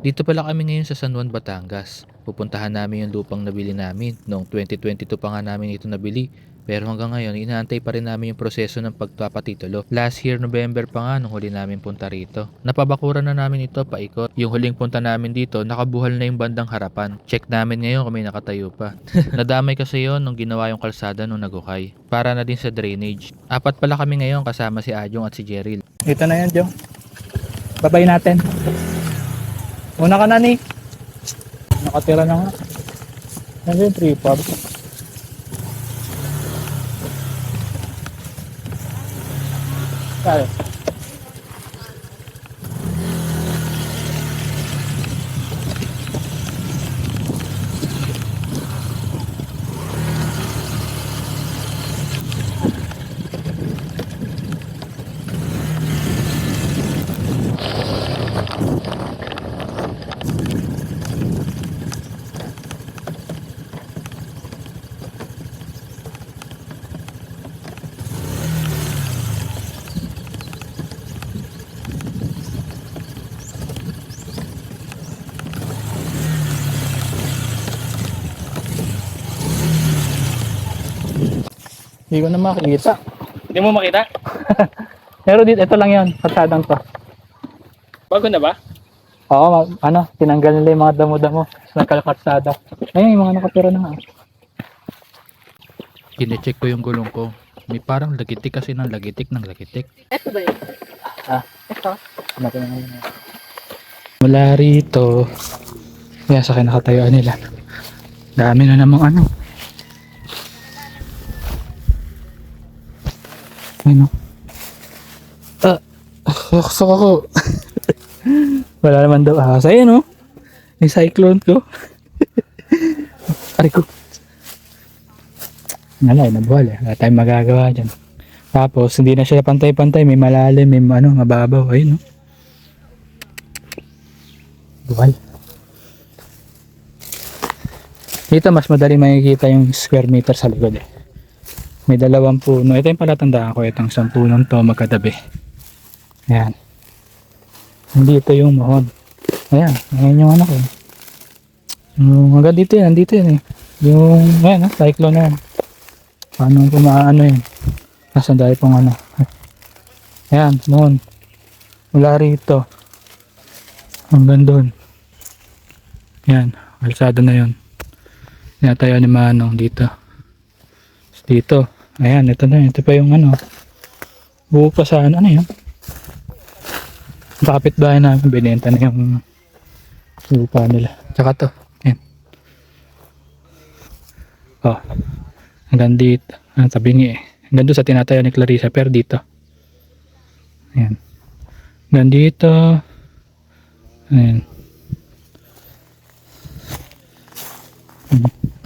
Dito pala kami ngayon sa San Juan, Batangas. Pupuntahan namin yung lupang nabili namin. Noong 2022 pa nga namin ito nabili. Pero hanggang ngayon, inaantay pa rin namin yung proseso ng pagpapatitulo. Last year, November pa nga nung huli namin punta rito. Napabakuran na namin ito paikot. Yung huling punta namin dito, nakabuhal na yung bandang harapan. Check namin ngayon kung may nakatayo pa. Nadamay kasi yon nung ginawa yung kalsada nung nagukay. Para na din sa drainage. Apat pala kami ngayon kasama si Ajong at si Jeril. Ito na yan, Jong. Babay natin. Una ka na ni. Nakatira na nga. Ano yung tripod? Kaya. Hindi ko na makikita. Hindi mo makita? Pero dito, ito lang yan. Kalsadang to. Bago na ba? Oo, tinanggal nila yung mga damo-damo. Nagkalkatsada. Ayun, yung mga nakatira na nga. Kine-check ko yung gulong ko. May parang lagitik kasi ng lagitik ng lagitik. Ito ba yun? Ito? Ano ko na. Mula rito. Kaya sa akin nakatayuan nila. Dami na namang ano. Ayun o. Waksak ako. Wala naman daw ahas. Ayun o. May cyclone ko. Aray ko. Nalay, nabuhal eh. Wala tayong magagawa dyan. Tapos, hindi na siya pantay-pantay. May malalim, may mababaw. Ayun o. Buhal. Dito, mas madali makikita yung square meter sa likod eh. May 2 puno. Ito yung palatandaan ko. Itong 10 punong to magkatabi. Ayan. Nandito yung mohon. Ayan. Ayan yung anak ko. Hanggang dito yan. Nandito yan eh. Yung, ayan cyclone na yan. Paano kung maano yun. Nasaan dahil pong ano. Ayan. Mohon. Mula rito. Hanggang doon. Ayan. Kalsada na yun. Tinatayo ni Manong dito. Dito. Ayan, ito na. Ito pa yung ano. Buo pa sa ano yun. Kapitbahay namin. Binenta na yung lupa nila. Tsaka to. Ayan. Oh. Hanggang dito. Tabingi eh. Hanggang doon sa tinatayo ni Clarissa. Pero dito. Ayan. Hanggang dito. Ayan.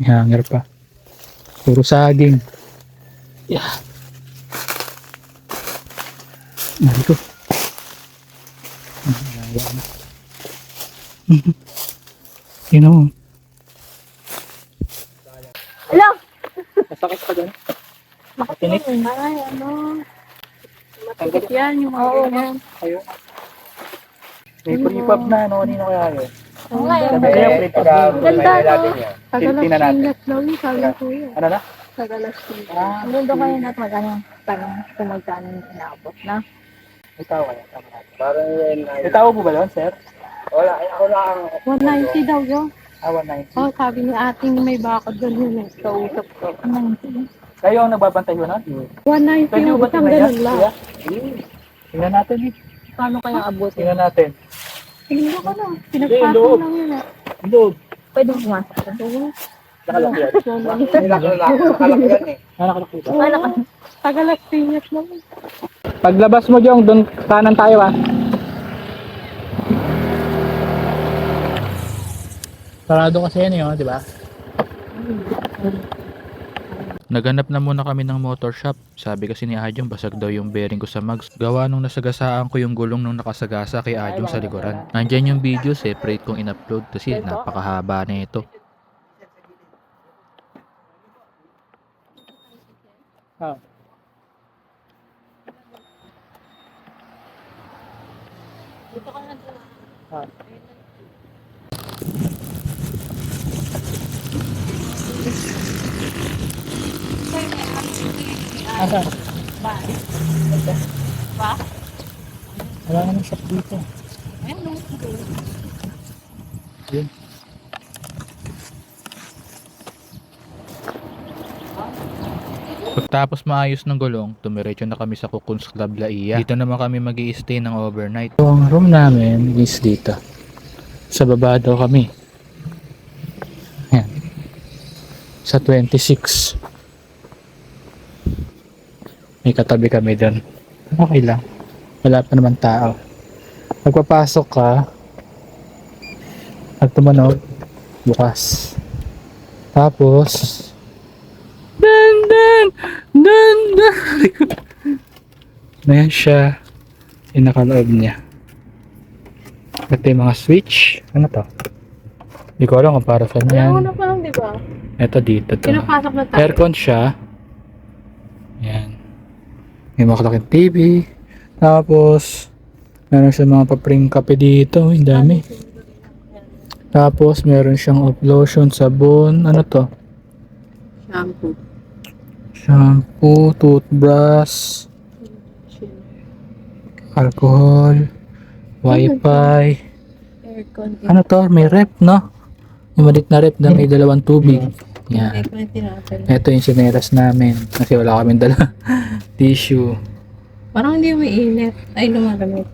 May hanger pa. Puro saging. Yeah. Nari ko. Yun o. Hello! Masakit ka dyan? Makinig. Ay, ano? Matikit yan, yung mga ganyan. Ayun. May prepab na. Ano kanino kaya yun? Oo nga, yung Sabi kaya prepab. Ang ganda, no? Tagalas Tingnan natin. singat daw yung sabi ko yun. Ano na? Tagalas singat. Ang ganda kayo na magkano, parang kung magkano inaabot na. May tao kaya? Parang yun. May tao po ba doon, sir? Wala. Ako lang. 190 daw yun. 190. Oh, sabi ni ating may bakod doon yun eh. Kausap ko. 190. Kayo ang nagbabantay yun, ha? 190 Pwede yung ba isang tingnan ganun yan? lang. Kuya? Tingnan natin eh. Paano kaya abutin? Tingnan natin. Tingnan ko lang. loob. Pinagpasok lang yun eh. Loob. Pwede mo pumasok. Nakalaki yan. Nakalaki yan eh. Nakalaki ito. Tagalas singat lang. Paglabas mo Jong, doon kanan tayo ah. Sarado kasi yan eh, di ba? Naghanap na muna kami ng motor shop. Sabi kasi ni Ajong basag daw yung bearing ko sa mags. Gawa nung nasagasaan ko yung gulong nung nakasagasa kay Ajong sa likuran. Nandyan yung video, separate kong in-upload kasi napakahaba na ito. Ah. Dito ka na. Ah. Asa? Ba? Ba? Wala naman shop dito. Ayun, no. Yun. Pagtapos maayos ng gulong, tumiretso na kami sa Kukun's Club Laia. Dito naman kami mag-i-stay ng overnight. So, ang room namin is dito. Sa baba daw kami. Ayan. Sa 26. May katabi kami doon. Okay lang. Wala pa naman tao. Pagpapasok ka, at tumanog, bukas. Tapos, dan. Ayan siya. Yung nakaloob niya. Ito yung mga switch. Ano to? Hindi ko alam kung para saan yan. Ano pa lang, di ba? Ito dito to. Pinapasok na tayo. Aircon siya. Yan. May makalaking TV. Tapos, meron siya mga papring kape dito. Ang dami. Tapos, meron siyang lotion, sabon. Ano to? Shampoo. Shampoo, toothbrush, alcohol, wifi. Aircon. Ano to? May rep, no? Yung maliit na rep na may dalawang tubig. Yan. Aircon yung tinapin. Ito yung sinelas namin. Kasi wala kaming dala. Tissue. Parang hindi mainit. Ay, lumalamig.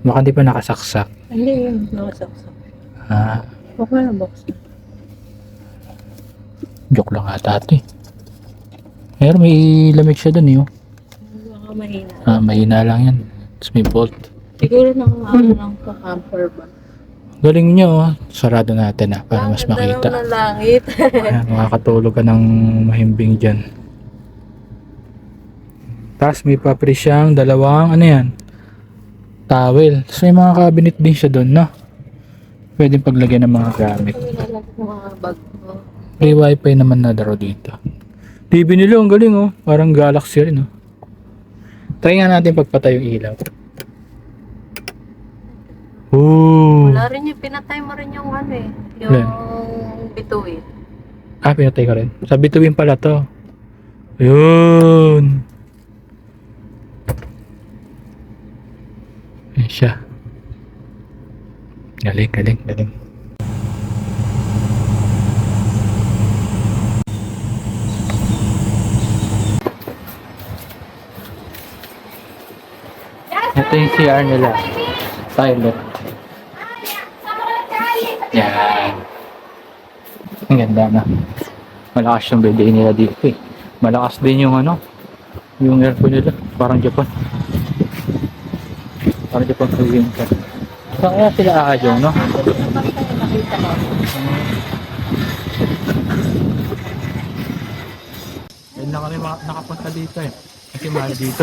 Baka di pa nakasaksak. Hindi yun. Nakasaksak. Ah, Huwag mo na box. joke lang ata ito eh. Pero may lamig siya dun eh. Oh. Baka mahina. Ah, mahina lang yan. Tapos may bolt. Siguro nakakaano lang po camper ba? Galing nyo. Oh. Sarado natin ah. Para mas makita. Ganda ng langit. Ayan, makakatulog ka ng mahimbing dyan. Tapos may papri siyang dalawang, ano yan? Towel. Tapos may mga cabinet din siya doon, no? Pwedeng paglagyan ng mga gamit. Kami nalang ng mga bag mo. May wifi naman na daro dito. TV nila, ang galing oh. Parang Galaxy rin oh. Try nga natin pagpatay yung ilaw. Ooh. Wala rin yung pinatay mo rin yung ano eh. Yung Alin? bituin. Ah, pinatay ko rin. Sa bituin pala to. Ayun. Ayan siya. Galing. Ito yung CR nila. Toilet. Yan. Ang ganda na. Malakas yung bidet nila dito eh. Malakas din yung ano, yung aircon nila. Parang Japan. Parang Japan sa winter. Saan kaya sila aajong, no? Ayun na kami nakapunta dito eh. Kasi mahal dito.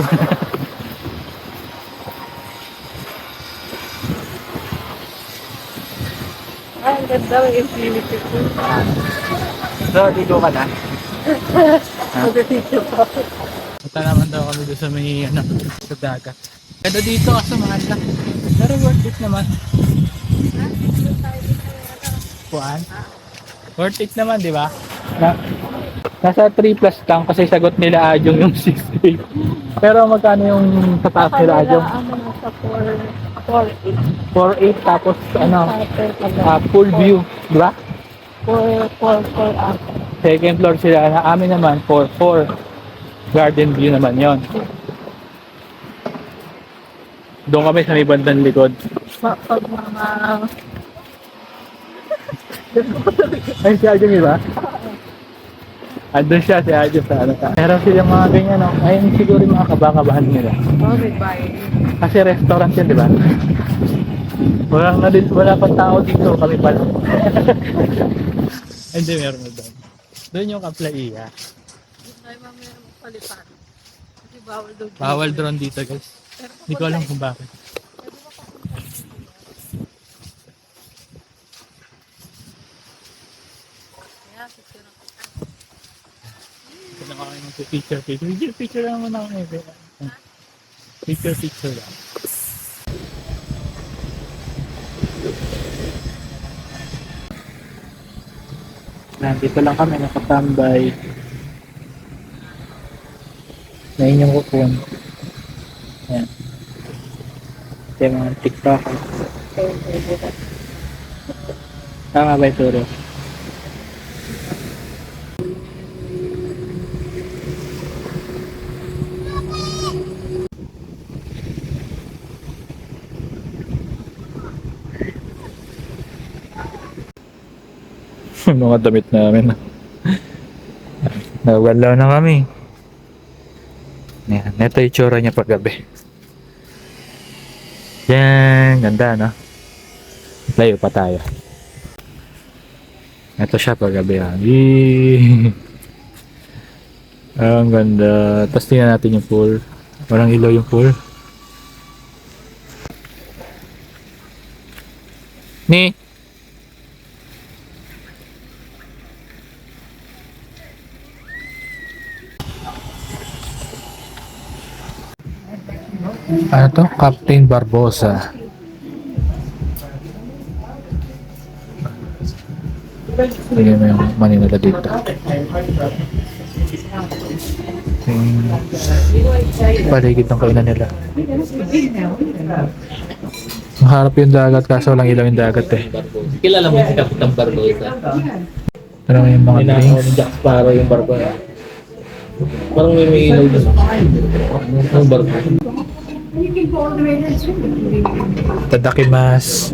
Ay, ang ganda yung infinity pool. So, dito ka na. Mag-video pa. Punta naman daw kami doon sa may ano, sa dagat. Ganda dito kaso mahal lang. Pero worth it naman. Kuan? Worth it naman, di ba? Nasa 3 plus lang kasi sagot nila Ajong yung 6.8. Pero magkano yung sa taas nila Ajong? Ano nasa 4.8. 4.8 tapos ano, full view, di ba? 4 up. Second floor sila, na amin naman 4.4. Garden view naman yon. Doon kami sa may bandang likod. Pag mga... Ay, si Ajong iba? Andun siya, si Ajong sa ano. Meron silang mga ganyan, no? Ayun siguro yung mga kabakabahan nila. Oh, may bahay. Kasi restaurant yan, di ba? Wala pa tao dito, kami pa lang. Hindi, meron na doon. Doon yung Kaplaiya. Ay, mamaya magpalipan. Kasi bawal daw. Bawal drone dito, guys. Hindi ko alam kung bakit. Kaya, picture ng Ito na kami ng picture lang muna kami. Picture lang. Nandito lang kami nakatambay. na inyong kupon. Ayan. Ito yung mga TikTok. Tama ba ito, Ro? Mga damit namin. Nagalaw na kami. Ayan, ito yung tsura niya paggabi. Yan, ganda no? Layo pa tayo. Ito siya paggabi. Ang ganda. Tapos tingnan natin yung pool. Walang ilaw yung pool. Ni! Ano to? Captain Barbosa. Tingnan mo yung Manila dito. Paligid ng kainan nila. Maharap yung dagat kaso walang ilaw yung dagat eh. Kilala mo si Kapitan Barbosa? Pero yung mga drinks. Jack Sparrow yung barko niya. Parang may ilaw doon. Ang barko. Tadakimasu.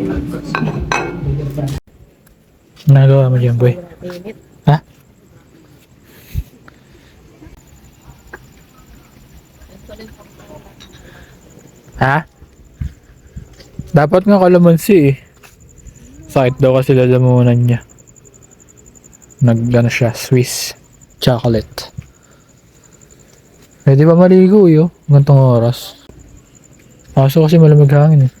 Nagawa mo dyan, boy? Ha? Ha? Dapat nga kalamansi eh. Sakit daw kasi lalamunan niya. Nag-ano siya, Swiss chocolate. Pwede ba maligo yun? Gantong oras. Kaso kasi malamig hangin eh.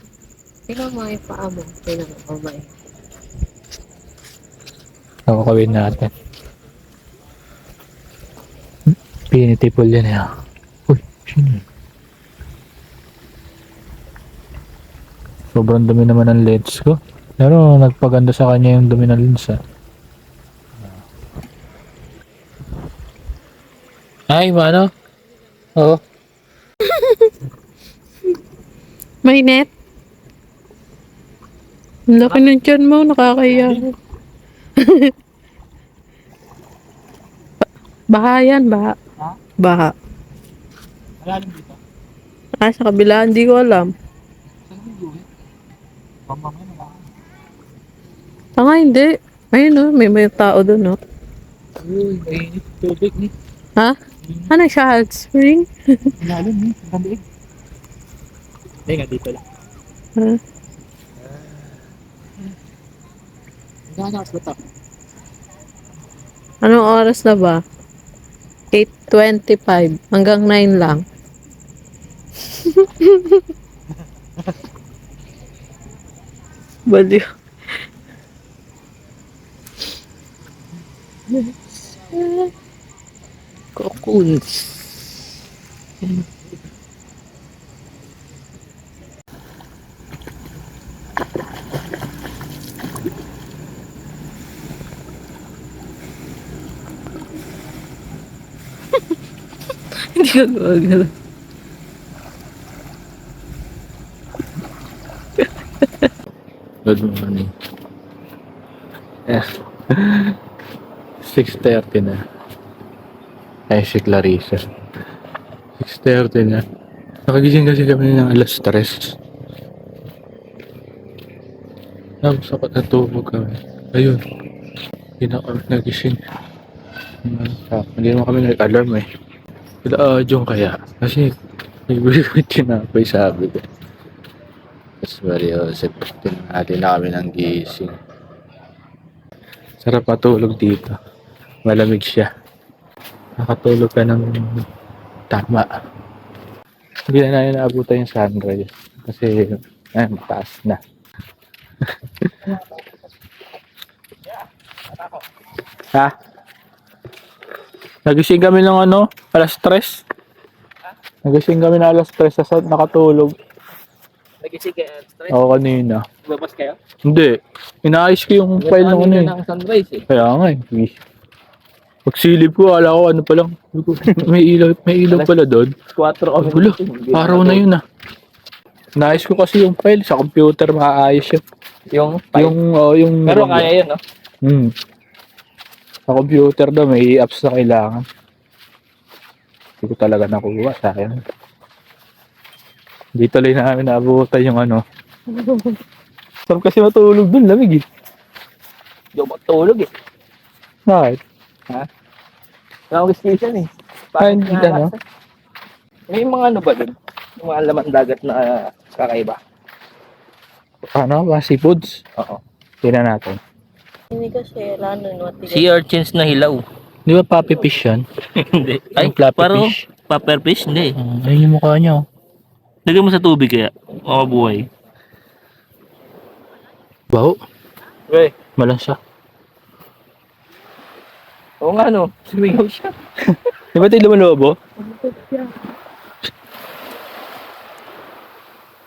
Ikaw mga ipaa mo. Tingnan mo, babay. Nakakawin natin. Pinitipol yan eh. Uy, sino yun? Sobrang dumi naman ng lens ko. Pero nagpaganda sa kanya yung dumi ng lens ah. Ay, mano? Oo. Mainit? Ang laki ng tiyan mo, nakakaya. Baha yan, baha. Baha. Malalim dito. Ah, sa kabila, hindi ko alam. Tanga, hindi. Ayun o, may tao doon o. Uy, mainit tubig ni. Ha? Ano siya, hot spring? Malalim ni, ang liig. Hindi nga dito lang. Ha? Gano'n ako ito. Anong oras na ba? 8:25. Hanggang 9 lang. Baliw. Cocoons. Hindi ko gumagalaw. Good morning. Yeah. 6:30 na. Ay, si Clarissa. 6:30 na. Nakagising kasi kami ng alas 3. Tapos ako natulog kami. Ayun. Hindi na kami nagising. Hindi naman kami nag-alarm eh. Sila Jong kaya. Kasi bibili ko yung tinapay sabi ko. Tapos Joseph, tinahali na kami ng gising. Sarap matulog dito. Malamig siya. Nakatulog ka ng tama. Hindi na namin naabutan yung sunrise. Kasi, mataas na. Ha? Nagising kami ng alas 3. Nagising kami ng alas 3 sa nakatulog. Nagising kayo, stress? Oo, kanina. Babas kayo? Hindi. Inaayos ko yung file ng Kanina ng sunrise eh. Kaya nga eh. Pagsilip ko, ala ko ano pa lang. May ilaw pala doon. 4 kami. Gulo, araw na yun ah. Naayos ko kasi yung file sa computer, maayos yun. Yung Pero kaya yun, no? Sa computer daw, may apps na kailangan. Hindi ko talaga nakuha sa akin. Hindi tuloy namin naabutan yung ano. Sarap kasi matulog dun, lamig eh. Hindi ako matulog eh. Bakit? Wala akong station eh. Ay, hindi ano? May mga ano ba dun? Yung mga laman dagat na kakaiba. Ano ba? Seafoods? Oo. Tingnan natin. Hindi kasi, lalo no. Sea urchins na hilaw. Di ba puppy fish yan? Hindi. Ay, Yung flappy parang fish. puffer fish? Hindi. Ayun yung mukha niya oh. Lagyan mo sa tubig kaya. Oo, buhay. Baho. Wey. Malansa. Oo nga no. Sumigaw siya. Di ba tayo lumalobo?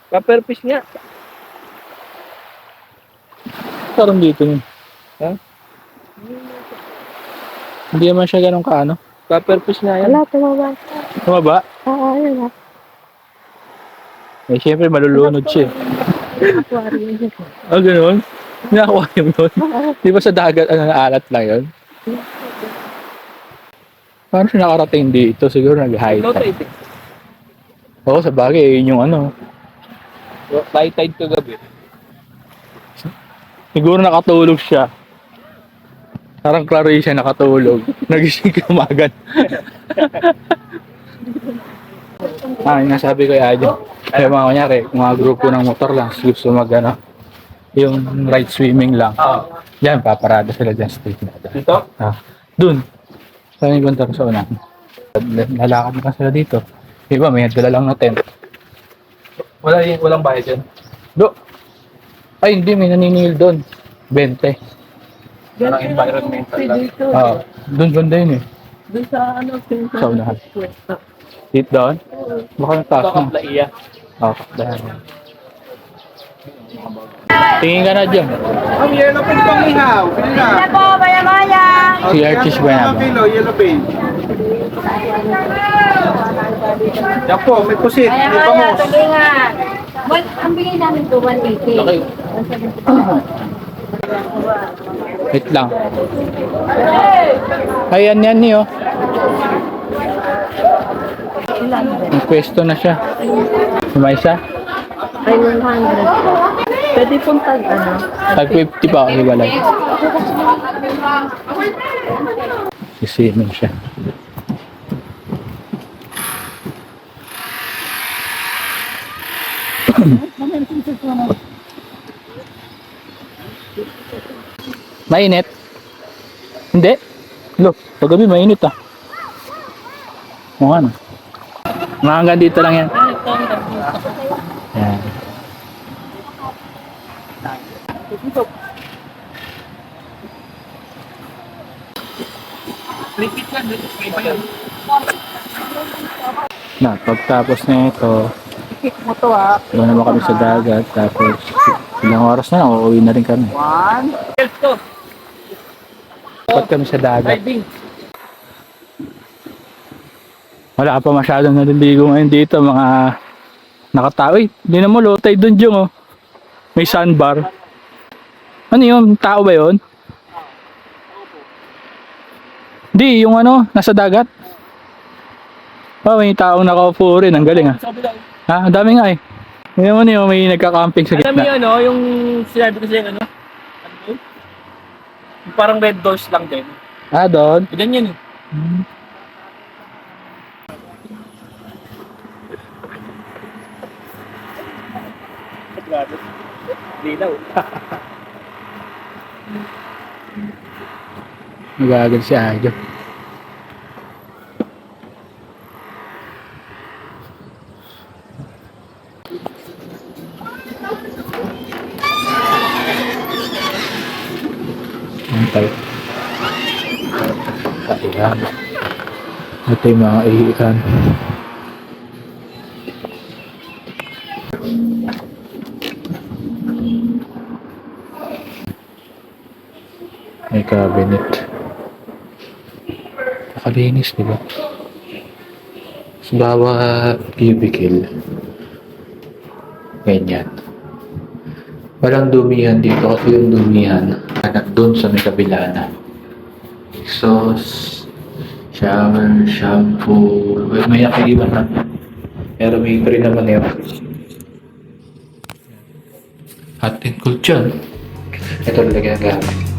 Puffer fish nga. Parang dito yun. Ha? Hindi naman siya ganun kaano. Puffer fish nga yan. Wala, tumaba. Tumaba? Oo, ayun na. Eh, syempre malulunod siya. Aquarium. Ah, ganun? Ina-aquarium yun? Di ba sa dagat, naalat lang yun? Paano siya nakarating dito? Siguro nag-high No tide. tide. Oo, sa bagay, yun yung ano. High tide kagabi. Siguro nakatulog siya. Parang Clarice nakatulog. Nagising kumagan. Yung nasabi ko Adjo. Kaya mga kunyari, mga grupo ng motor lang, gusto mag ano, yung ride swimming lang. Yan, paparada sila dyan straight na. Dito? Dun. Sa may banda ko sa una. Lalakad na sila dito. Iba, may dala lang na tent. Walang bayad yan. Do. Ay, hindi, may naniningil doon. 20. Parang environmental lang. Dito. Doon banda yun eh. Doon sa ano, Sa unahan. Sit down. Baka nataas Baka na. plaiya. Dahil. Tingin ka na dyan. Ang yellow pin pang ihaw. Pili na. Ano po, maya-maya? Si Archie's ba yan? Kilo, yellow pin. Yan po, may pusit. May Maya-maya, bangus. tulingan. Ang bigay namin to, 180. Okay. Wait lang. Ayan yan niyo. May pwesto na siya. May isa? Ay, 100. Pwede pong tag, ano? Tag 50 pa, hiwalay. Sisimin siya. Mainit? Hindi? Look, paggabi mainit ah. O ano? Mga hanggang dito lang yan. Yan. Repeat yan. May ba yan? Na, pagtapos na ito, Mo to, ha? doon naman kami sa dagat. Tapos, ilang oras na lang, uuwi na rin kami. Health to. Dapat kami sa dagat. Diving. Wala pa masyadong naliligo ngayon dito, mga nakatao. Hindi na mo, low tide doon dyan oh. May sandbar. Ano yun? Tao ba yun? Hindi, yung ano, nasa dagat. Oh, may taong nakaupo rin. Ang galing ah. Sabi lang. Ha, ang dami nga eh. Ngayon mo niyo, may nagka-camping sa Alam mo gitna. yun, no? Yung sinabi ko sa'yo, ano? Ano yun? Yung parang red doors lang din. Ah, doon. Ganyan yun eh. Lilaw. Nag-aagal si Ajo. Antay. Ayan. Ito yung mga ihikan. May cabinet. napakalinis, di ba? Sa bawat cubicle, ganyan. Walang dumihan dito kasi yung dumihan anak doon sa may kabila na. Exhaust, shower, shampoo, may nakiiwan na. Pero may ito rin naman yun. Hot and cold dyan. Ito talaga ang gamit.